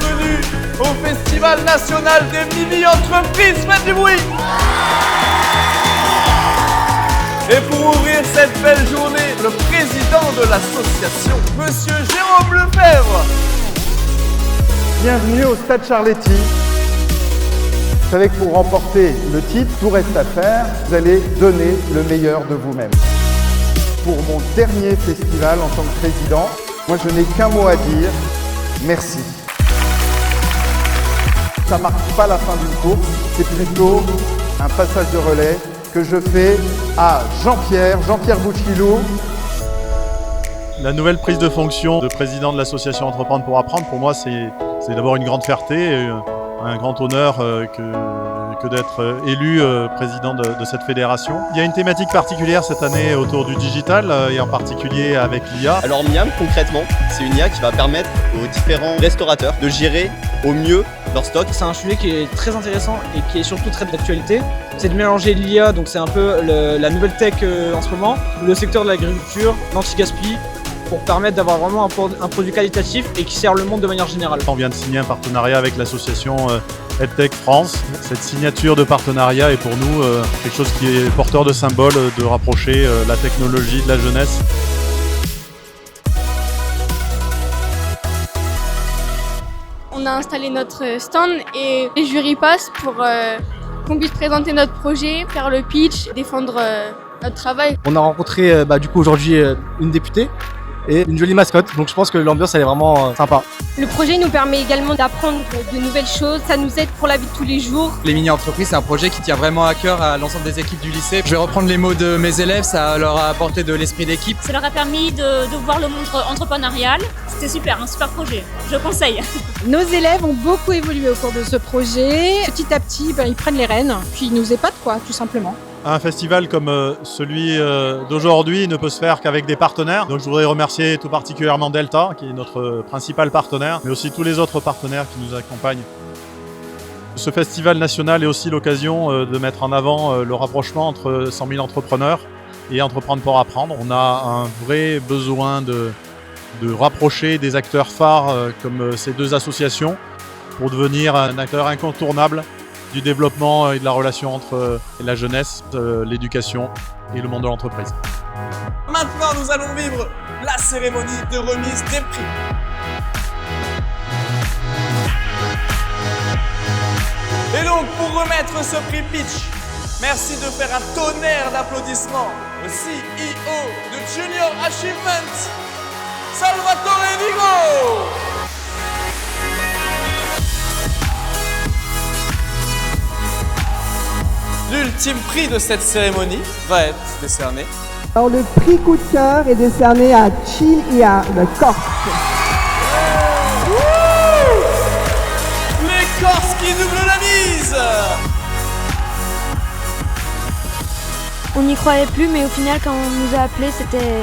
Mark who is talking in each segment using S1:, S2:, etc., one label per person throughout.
S1: bienvenue au Festival National des Mini-Entreprises. Faites du bruit! Et pour ouvrir cette belle journée, le président de l'association, Monsieur Jérôme Lefebvre.
S2: Bienvenue au Stade Charletti. Vous savez que pour remporter le titre, tout reste à faire. Vous allez donner le meilleur de vous-même. Pour mon dernier festival en tant que président, moi je n'ai qu'un mot à dire, merci. Ça ne marque pas la fin d'une course, c'est plutôt un passage de relais que je fais à Jean-Pierre Bouchilou.
S3: La nouvelle prise de fonction de président de l'association Entreprendre pour apprendre, pour moi c'est d'abord une grande fierté et un grand honneur que d'être élu président de cette fédération. Il y a une thématique particulière cette année autour du digital et en particulier avec l'IA.
S4: Alors Miam, concrètement, c'est une IA qui va permettre aux différents restaurateurs de gérer au mieux leur stock.
S5: C'est un sujet qui est très intéressant et qui est surtout très d'actualité. C'est de mélanger l'IA, donc c'est un peu la nouvelle tech en ce moment, le secteur de l'agriculture, l'anti-gaspi, pour permettre d'avoir vraiment un produit qualitatif et qui sert le monde de manière générale.
S3: On vient de signer un partenariat avec l'association EdTech France. Cette signature de partenariat est pour nous quelque chose qui est porteur de symbole, de rapprocher la technologie de la jeunesse.
S6: On a installé notre stand et les jurys passent pour qu'on puisse présenter notre projet, faire le pitch, défendre notre travail.
S7: On a rencontré du coup aujourd'hui une députée et une jolie mascotte, donc je pense que l'ambiance elle est vraiment sympa.
S6: Le projet nous permet également d'apprendre de nouvelles choses, ça nous aide pour la vie de tous les jours.
S8: Les mini-entreprises, c'est un projet qui tient vraiment à cœur à l'ensemble des équipes du lycée. Je vais reprendre les mots de mes élèves, ça leur a apporté de l'esprit d'équipe.
S9: Ça leur a permis de voir le monde entrepreneurial. C'était super, un super projet, je conseille.
S10: Nos élèves ont beaucoup évolué au cours de ce projet. Petit à petit, ils prennent les rênes, puis ils nous épatent tout simplement.
S3: Un festival comme celui d'aujourd'hui ne peut se faire qu'avec des partenaires. Donc je voudrais remercier tout particulièrement Delta, qui est notre principal partenaire, mais aussi tous les autres partenaires qui nous accompagnent. Ce festival national est aussi l'occasion de mettre en avant le rapprochement entre 100 000 entrepreneurs et Entreprendre pour apprendre. On a un vrai besoin de rapprocher des acteurs phares comme ces deux associations pour devenir un acteur incontournable du développement et de la relation entre la jeunesse, l'éducation et le monde de l'entreprise.
S1: Maintenant, nous allons vivre la cérémonie de remise des prix. Et donc, pour remettre ce prix Pitch, merci de faire un tonnerre d'applaudissements au CEO de Junior Achievement, Salvatore Vigo. L'ultime prix de cette cérémonie va être décerné.
S11: Alors le prix coup de cœur est décerné à Cilia de Corse.
S1: Les Corses qui doublent la mise.
S6: On n'y croyait plus, mais au final, quand on nous a appelés, c'était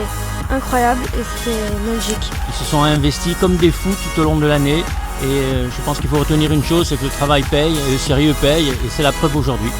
S6: incroyable et c'était magique.
S12: Ils se sont investis comme des fous tout au long de l'année et je pense qu'il faut retenir une chose, c'est que le travail paye, et le sérieux paye et c'est la preuve aujourd'hui.